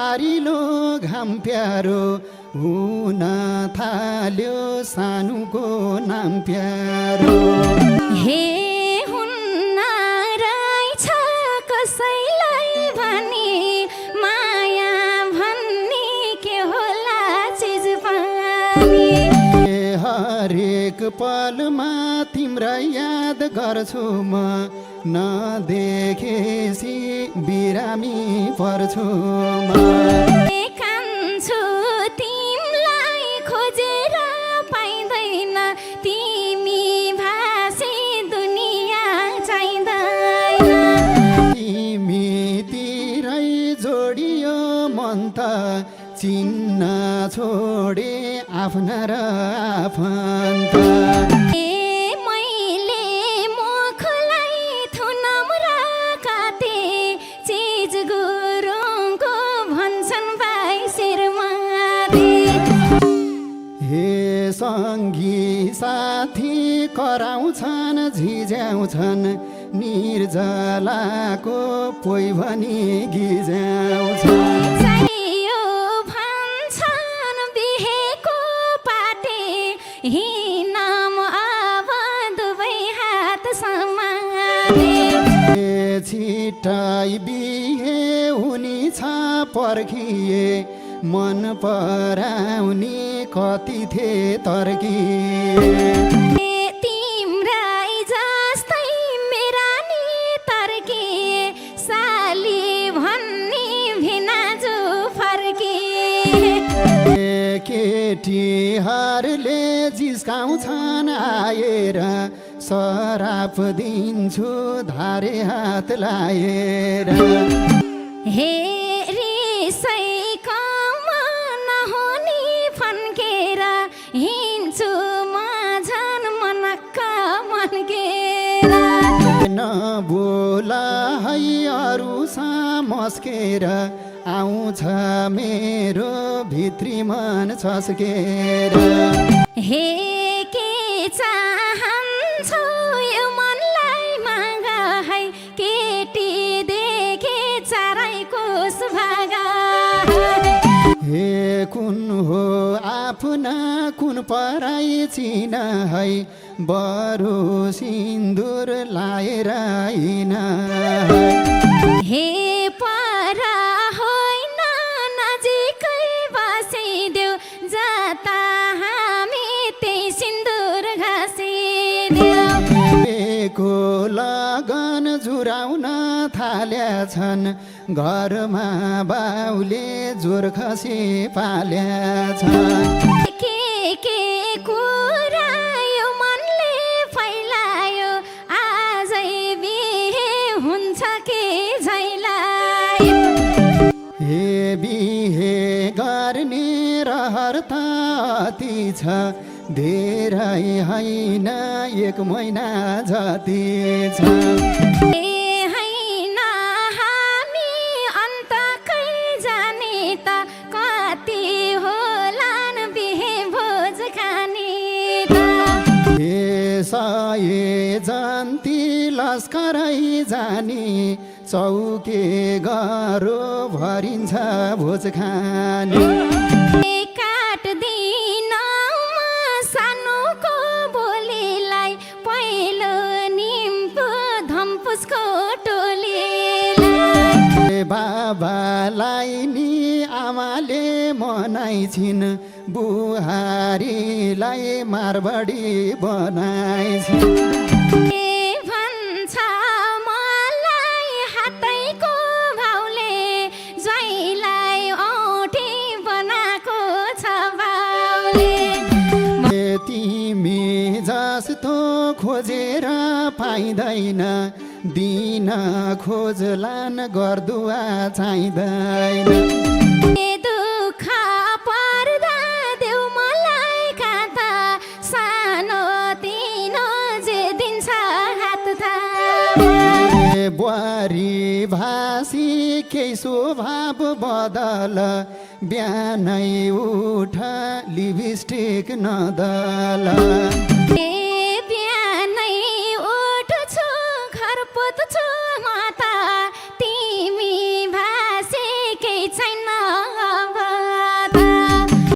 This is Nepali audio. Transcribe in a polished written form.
पारिलो घाम प्यारो हुन थाल्यो सानुको नाम प्यारो हे हुन्न रहेछ कसैलाई भने माया भन्ने के होला चिज पनि हरेक पलमा तिम्रा याद गर्छु म नदेखेसी बिरामी पर्छु म कान्छु तिमीलाई खोजेर पाइँदैन तिमी भाषी दुनियाँ चाहिँदैन तिमीतिरै जोडियो मन त चिन्न छोडे आफ्ना र आफन्त सङ्गी साथी कराउँछन् झिझ्याउँछन् निर्जलाको पोइ भनी गिज्याउँछन् भन्छन् बिहेको पाटे हिनाम अब दुवै हात समाते छिट्टै बिहे हुने छ पर्खिए मन पराउने कति थे तर्किए तिम्रै जस्तै मेरा नि तर्किए साली भन्ने भिनाजु फर्किए केटीहरूले जिस्काउँछन् आएर सराप दिन्छु धारे हात लाएर हे हिँड्छु म झन् मनक्क मनकेर नबोला है अरूसा मस्केर आउँछ मेरो भित्री मन छस्केर हे के चाहन्छौ यो मनलाई माग है केटी देखे चारैको सुभागा हे कुन हो आफ्ना कुन पराई चिन है बरु सिन्दुर लाएर हिँड हे परा होइन नजिकै बसिदेऊ जता हामी त्यही सिन्दुर घाँसिदेऊ लगन जुराउन थाल्या छन् घरमा बाउले जोर खसी पाल्या छन् के कुरा यो मनले फैलायो आजै बिहे हुन्छ के झैलायो हे बिहे गर्ने रहर त अति छ धेरै होइन 1 महिना जति छ हामी अन्तकै जाने त कति होलान् बिहे भोज खाने त सय जन्ती लस्करै जाने चौके गरो भरिन्छ भोज खाने काट्दिन सानोको बोलीलाई पहिलो निम्पु धम्पुसको टोलीलाई बाबालाई नि आमाले मनाइछिन् बुहारीलाई मारवाडी बनाइछिन् भन्छ मलाई हातैको भाउले ज्वाइँलाई औँठी बनाएको छ बाउले तिमी जस्तो खोजेर पाइँदैन दिन खोजलान गर्दुवा चाहिँदैन दुःख पर्दा देऊ मलाई काता सानो तिनो जे दिन्छ हात बुहारी भाषी केही स्वभाव बदल बिहानै उठ लिपस्टिक नदल बिहानै उठ्छु घर पोत्छु